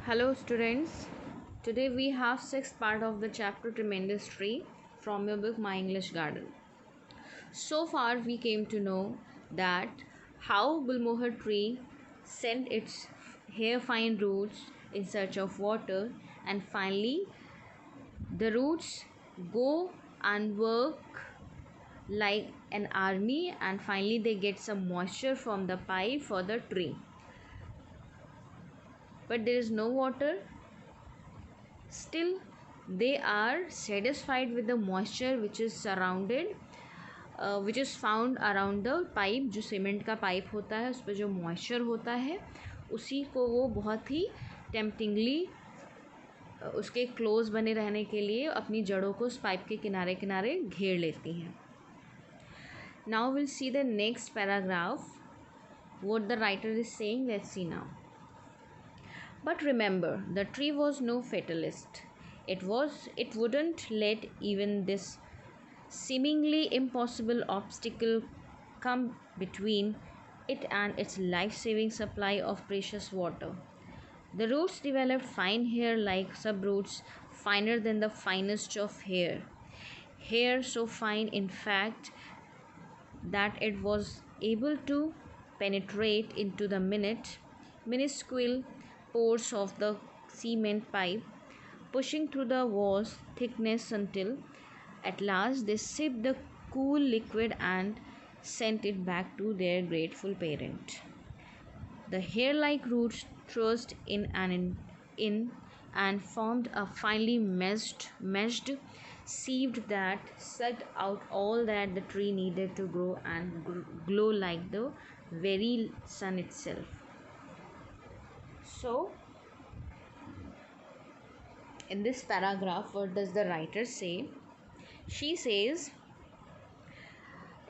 Hello students. Today we have sixth part of the chapter Tremendous Tree from your book My English Garden. So far we came to know that how Gulmohar tree sent its hair fine roots in search of water, and finally the roots go and work like an army, and finally they get some moisture from the pipe for the tree. But there is no water. Still, they are satisfied with the moisture which is which is found around the pipe. जो cement का pipe होता है उस पर जो moisture होता है उसी को वो बहुत ही टेम्पटिंगली उसके क्लोज बने रहने के लिए अपनी जड़ों को उस पाइप के किनारे किनारे घेर लेती हैं. Now will see the next paragraph. What the writer is saying, let's see now. But remember, the tree was no fatalist. It wouldn't let even this seemingly impossible obstacle come between it and its life-saving supply of precious water. The roots developed fine hair like subroots, finer than the finest of hair. Hair so fine, in fact, that it was able to penetrate into the minuscule pores of the cement pipe, pushing through the wall's thickness until at last they sipped the cool liquid and sent it back to their grateful parent. The hair-like roots thrust in and formed a finely meshed sieve that sucked out all that the tree needed to grow and glow like the very sun itself. So, in this paragraph, what does the writer say? She says,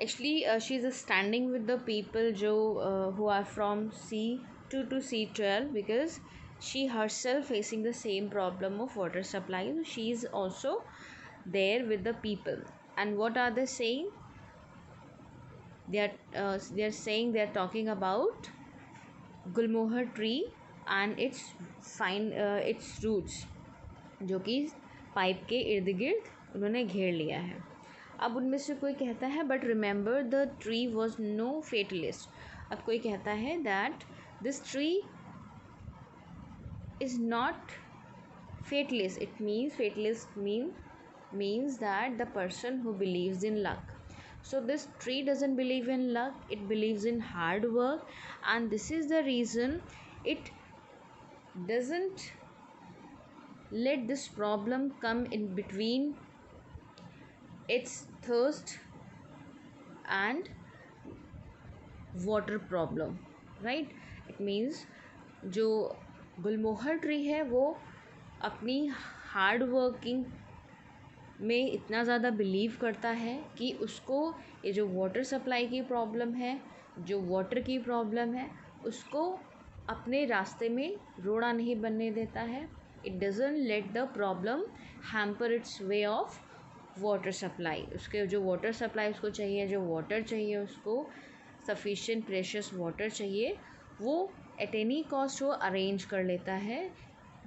actually, she's standing with the people who are from C2 to C12 because she herself facing the same problem of water supply. So she is also there with the people. And what are they saying? They are saying, they are talking about Gulmohar tree and its roots जो कि pipe के इर्द गिर्द उन्होंने घेर लिया है. अब उनमें से कोई कहता है but remember the tree was no fatalist. अब कोई कहता है that this tree is not fatalist. It means fatalist means that the person who believes in luck. So this tree doesn't believe in luck, it believes in hard work, and this is the reason it doesn't let this problem come in between its thirst and water problem, right? It means जो गुलमोहर tree है वो अपनी hard working में इतना ज़्यादा believe करता है कि उसको ये जो वाटर सप्लाई की प्रॉब्लम है, जो वाटर की प्रॉब्लम है, उसको अपने रास्ते में रोड़ा नहीं बनने देता है. It doesn't let the problem hamper its way of water supply. उसके जो water supply उसको चाहिए, जो water चाहिए उसको sufficient precious water चाहिए, वो at any cost वो arrange कर लेता है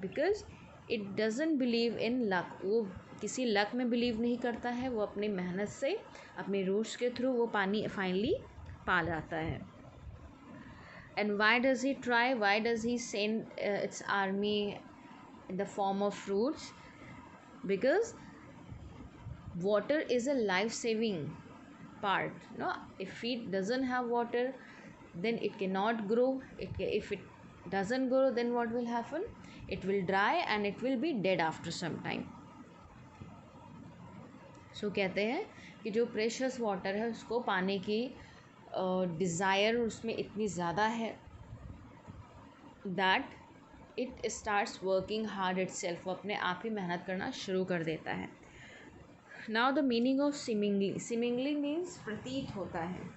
because it doesn't believe in luck. वो किसी luck में believe नहीं करता है, वो अपनी मेहनत से अपने roots के through वो पानी finally पा जाता है. And why does he try? Why does he send its army in the form of fruits? Because water is a life-saving part. No, if it doesn't have water, then it cannot grow. If it doesn't grow, then what will happen? It will dry and it will be dead after some time. So कहते हैं कि जो precious water है उसको पाने की desire उसमें इतनी ज़्यादा है that it starts working hard itself. वो अपने आप ही मेहनत करना शुरू कर देता है. Now the meaning of seemingly means प्रतीत होता है.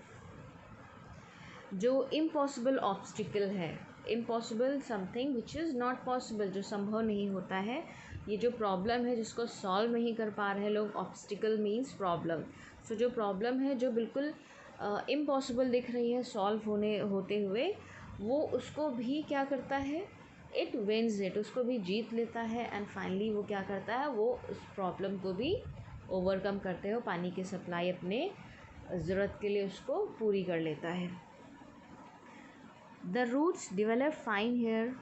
जो इम्पॉसिबल ऑब्स्टिकल है, impossible something which is not possible, जो संभव नहीं होता है. ये जो प्रॉब्लम है जिसको सॉल्व नहीं कर पा रहे लोग, ऑब्स्टिकल मीन्स प्रॉब्लम. सो जो प्रॉब्लम है जो बिल्कुल इम्पॉसिबल दिख रही है सॉल्व होते हुए, वो उसको भी क्या करता है, इट विंस इट, उसको भी जीत लेता है, एंड फाइनली वो क्या करता है, वो उस प्रॉब्लम को भी ओवरकम करते हो, पानी की सप्लाई अपने ज़रूरत के लिए उसको पूरी कर लेता है. The roots develop fine hair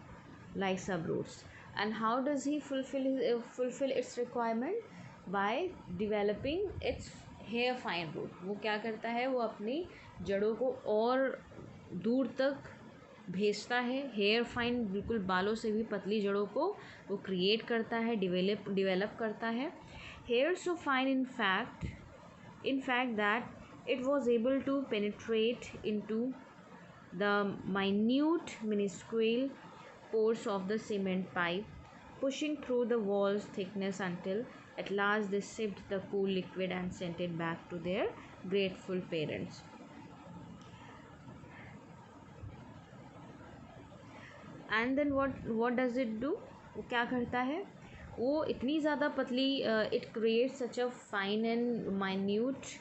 like subroots. And how does he fulfill its requirement? By developing its hair fine root. वो क्या करता है, वो अपनी जड़ों को और दूर तक भेजता है. हेयर फाइन, बिल्कुल बालों से भी पतली जड़ों को वो क्रिएट करता है, डिवेलप करता है. Hair so fine in fact that it was able to penetrate into the minute minuscule pores of the cement pipe, pushing through the wall's thickness until at last they sipped the cool liquid and sent it back to their grateful parents. And then what does it do? वो क्या करता है, वो इतनी ज़्यादा पतली, it creates such a fine and minute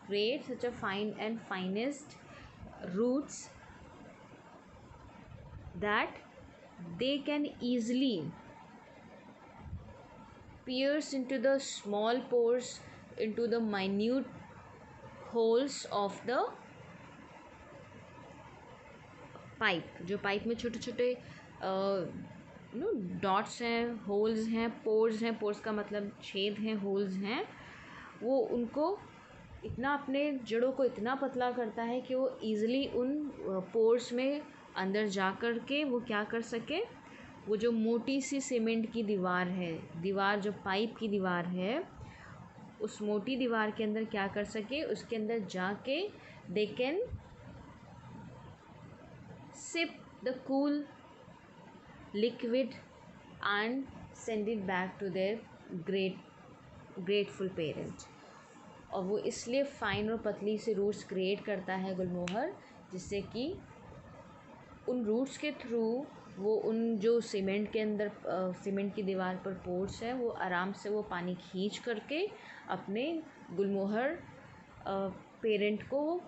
creates such a fine and finest roots that they can easily pierce into the small pores, into the minute holes of the pipe. जो pipe में छोटे छोटे dots हैं, holes हैं, pores हैं, pores का मतलब छेद हैं, होल्स हैं, वो उनको इतना अपने जड़ों को इतना पतला करता है कि वो ईज़िली उन पोर्स में अंदर जा कर के वो क्या कर सके, वो जो मोटी सी सीमेंट की दीवार जो पाइप की दीवार है, उस मोटी दीवार के अंदर क्या कर सके, उसके अंदर जाके they can sip the cool liquid and send it back to their grateful parents. और वो इसलिए फाइन और पतली से रूट्स क्रिएट करता है गुलमोहर, जिससे कि उन रूट्स के थ्रू वो उन जो सीमेंट के अंदर सीमेंट की दीवार पर पोर्स है, वो आराम से वो पानी खींच करके अपने गुलमोहर पेरेंट को,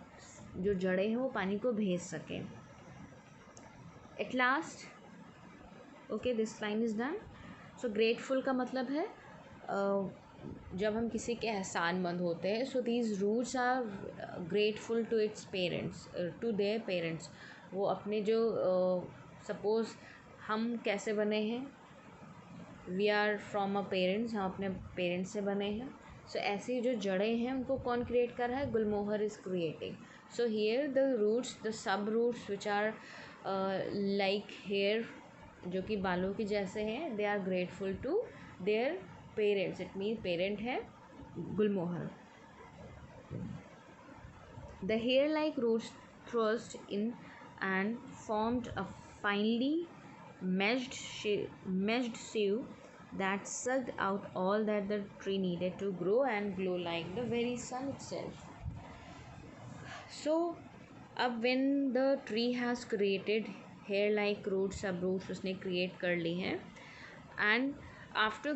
जो जड़ें हैं, वो पानी को भेज सकें. At last, okay, this line is done. So grateful का मतलब है जब हम किसी के एहसानमंद होते हैं. So these roots are grateful to its parents, to their parents. वो अपने जो suppose हम कैसे बने हैं, we are from our parents, हम अपने पेरेंट्स से बने हैं. So ऐसी जो जड़ें हैं उनको कौन क्रिएट कर रहा है, गुलमोहर is creating. So here the roots, the sub roots which are like hair, जो कि बालों के जैसे हैं, they are grateful to their parents. It means parent है गुलमोहर. The hair like roots thrust in and formed a finely meshed sieve that sucked out all that the tree needed to grow and glow like the very sun itself. So अब when the tree has created hair like roots, सब roots उसने create कर ली हैं, and after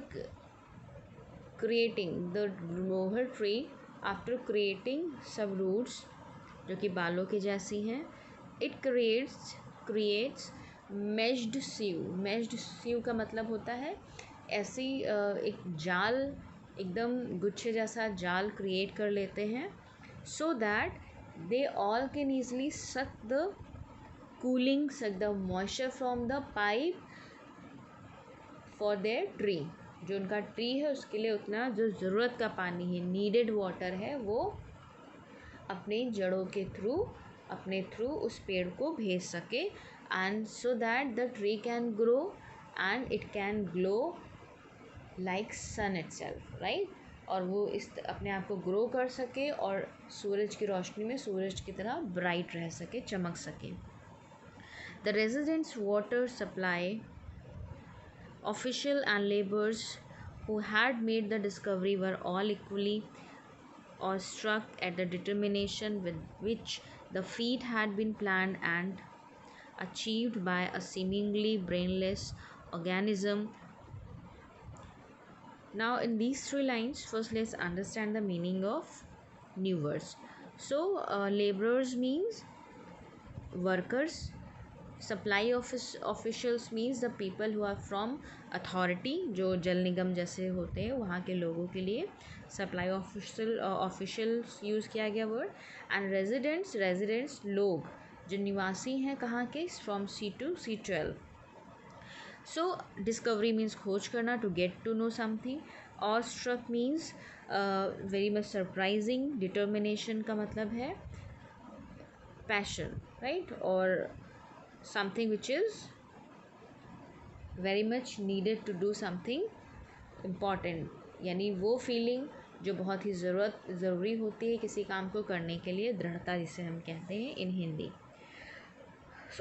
creating the guelmohar tree, after creating सब roots जो कि बालों के जैसी हैं, it creates meshed sieve का मतलब होता है ऐसी एक जाल, एकदम गुच्छे जैसा जाल क्रिएट कर लेते हैं, so that they all can easily suck the moisture from the pipe for their tree. जो उनका ट्री है उसके लिए उतना जो ज़रूरत का पानी है, नीडेड वाटर है, वो अपने जड़ों के थ्रू उस पेड़ को भेज सके, and so that the tree can grow and it can glow like sun itself, right. और वो इस अपने आप को ग्रो कर सके और सूरज की रोशनी में सूरज की तरह ब्राइट रह सके, चमक सके. The residents water supply official and laborers who had made the discovery were all equally awestruck at the determination with which the feat had been planned and achieved by a seemingly brainless organism. Now in these three lines, first let's understand the meaning of new words. So laborers means workers. Supply officials means the people who are from authority, जो जल निगम जैसे होते हैं वहाँ के लोगों के लिए supply officials use किया गया वर्ड। एंड रेजिडेंट्स लोग जो निवासी हैं कहाँ के, from C2 C12। So discovery means खोज करना, to get to know something. और struck means very much surprising. Determination का मतलब है पैशन, राइट, और something which is very much needed to do something important, यानी वो फीलिंग जो बहुत ही ज़रूरी होती है किसी काम को करने के लिए, दृढ़ता जिसे हम कहते हैं in Hindi.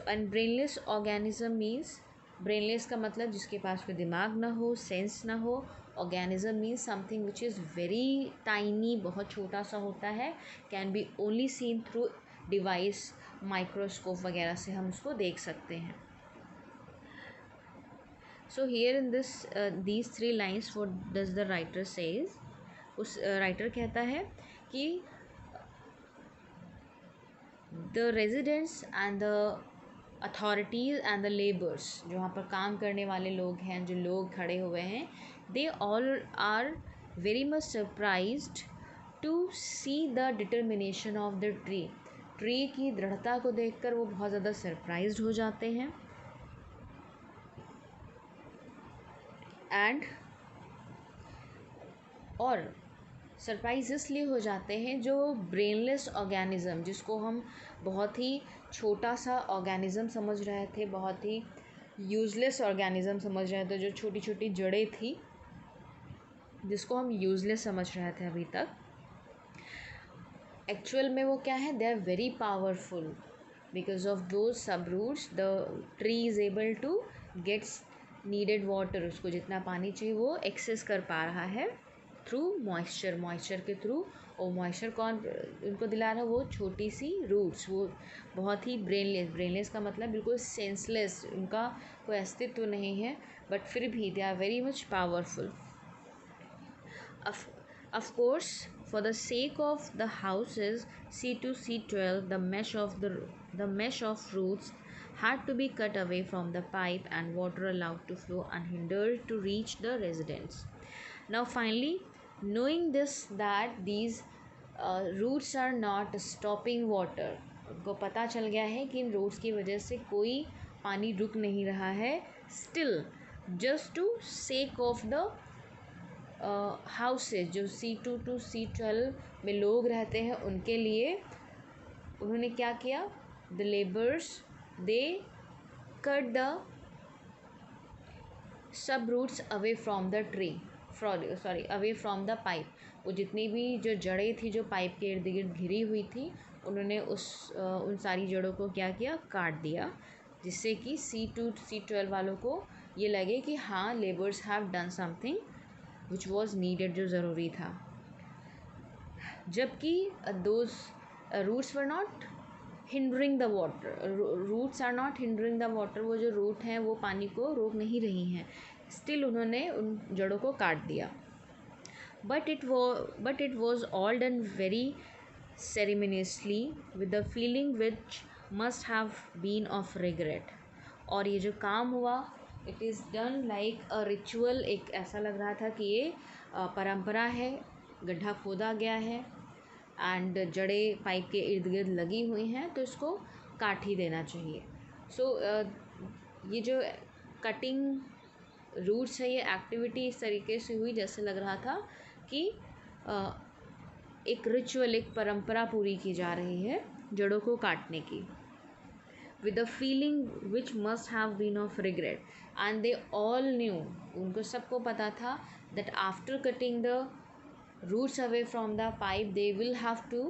And brainless organism means, brainless का मतलब जिसके पास कोई दिमाग ना हो, सेंस ना हो। Organism means something which is very tiny, बहुत छोटा सा होता है, can be only seen through device, microscope वगैरह से हम उसको देख सकते हैं। So here in these 3 lines what does the writer says, उस राइटर कहता है कि the residents and the authorities and the labours, जो वहाँ पर काम करने वाले लोग हैं, जो लोग खड़े हुए हैं, they all are very much surprised to see the determination of the tree की दृढ़ता को देखकर वो बहुत ज़्यादा सरप्राइज्ड हो जाते हैं। एंड और सरप्राइज इसलिए हो जाते हैं जो ब्रेनलेस ऑर्गेनिज्म, जिसको हम बहुत ही छोटा सा ऑर्गेनिज्म समझ रहे थे, बहुत ही यूज़लेस ऑर्गेनिज्म समझ रहे थे, जो छोटी छोटी जड़ें थी जिसको हम यूज़लेस समझ रहे थे अभी तक, एक्चुअल में वो क्या है, they are very powerful. Because of those sub roots the tree is able to gets needed water, उसको जितना पानी चाहिए वो एक्सेस कर पा रहा है थ्रू मॉइस्चर के थ्रू। और मॉइस्चर कौन उनको दिला रहा है, वो छोटी सी रूट्स, वो बहुत ही ब्रेनलेस का मतलब बिल्कुल सेंसलेस, उनका कोई अस्तित्व नहीं है, बट फिर भी they are very much powerful. Of course, for the sake of the houses C2 C12, the mesh of roots had to be cut away from the pipe and water allowed to flow unhindered to reach the residents. Now finally, knowing this, that these roots are not stopping water, उनको पता चल गया है कि इन roots की वजह से कोई पानी रुक नहीं रहा है, still just to sake of the houses जो C2 to C12 में लोग रहते हैं, उनके लिए उन्होंने क्या किया, the labours they cut the sub roots away from the tree, away from the pipe. वो जितनी भी जो जड़ें थी जो पाइप के इर्द गिर्द घिरी हुई थी, उन्होंने उन सारी जड़ों को क्या किया, काट दिया, जिससे कि C2 C12 वालों को ये लगे कि हाँ, labours have done something which was needed, जो ज़रूरी था। जबकि those roots were not hindering the water, roots are not hindering the water, वो जो रूट हैं वो पानी को रोक नहीं रही हैं, स्टिल उन्होंने उन जड़ों को काट दिया। But it was all done very ceremoniously with the feeling which must have been of regret. और ये जो काम हुआ, it is done like a ritual, एक ऐसा लग रहा था कि ये परंपरा है, गड्ढा खोदा गया है एंड जड़ें पाइप के इर्द गिर्द लगी हुई हैं, तो इसको काट ही देना चाहिए। सो ये जो कटिंग रूट्स है, ये एक्टिविटी इस तरीके से हुई जैसे लग रहा था कि एक रिचुअल, एक परंपरा पूरी की जा रही है जड़ों को काटने की, with a feeling which must have been of regret, and they all knew, उनको सबको पता था, that after cutting the roots away from the pipe they will have to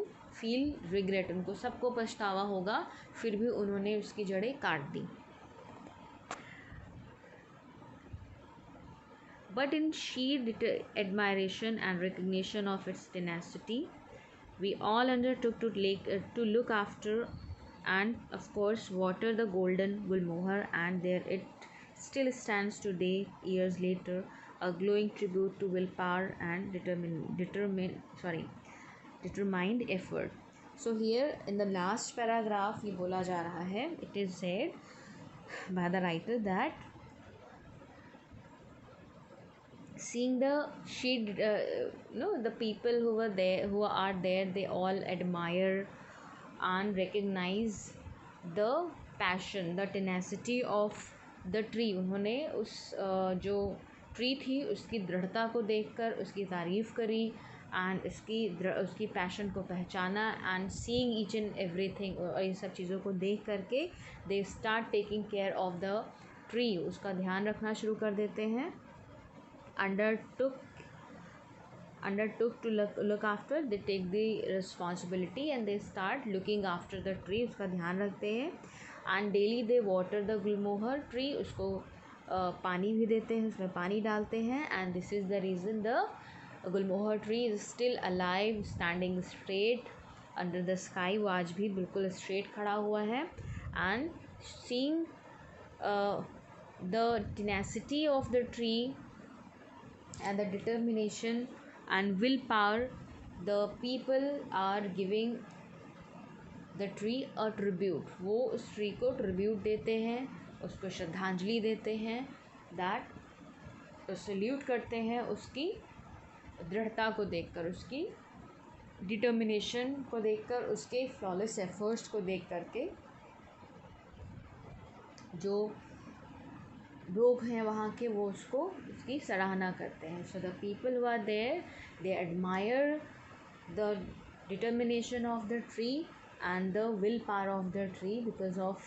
feel regret, उनको सबको पछतावा होगा, फिर भी उन्होंने उसकी जड़ें काट दी। But in sheer admiration and recognition of its tenacity, we all undertook to look after and of course water the golden Gulmohar, and there it still stands today, years later, a glowing tribute to willpower and determined effort. So here in the last paragraph ये बोला जा रहा है, it is said by the writer that seeing the she no the people who are there, they all admire and recognize the passion, the tenacity of the tree. उन्होंने उस जो tree थी उसकी दृढ़ता को देखकर उसकी तारीफ़ करी एंड उसकी पैशन को पहचाना and seeing each and everything, और इन सब चीज़ों को देख करके they start taking care of the tree, उसका ध्यान रखना शुरू कर देते हैं. undertook undertook to look after, they take the responsibility and they start looking after the tree, उसका ध्यान रखते हैं. and daily they water the gulmohar tree, उसको पानी भी देते हैं, उसमें पानी डालते हैं. and this is the reason the gulmohar tree is still alive, standing straight under the sky, वो आज भी बिल्कुल straight खड़ा हुआ है. and seeing the tenacity of the tree and the determination and willpower, the people are giving the tree a tribute, वो उस tree को ट्रिब्यूट देते हैं, उसको श्रद्धांजलि देते हैं, दैट सल्यूट करते हैं उसकी दृढ़ता को देखकर, उसकी डिटर्मिनेशन को देखकर, उसके फ्लॉलेस एफर्ट्स को देख करके. जो लोग हैं वहाँ के वो उसकी सराहना करते हैं. So the people who are there, they admire the determination of the tree and the willpower of the tree. Because of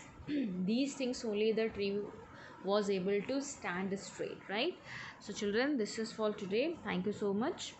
these things only the tree was able to stand straight, right? So children, this is for today. Thank you so much.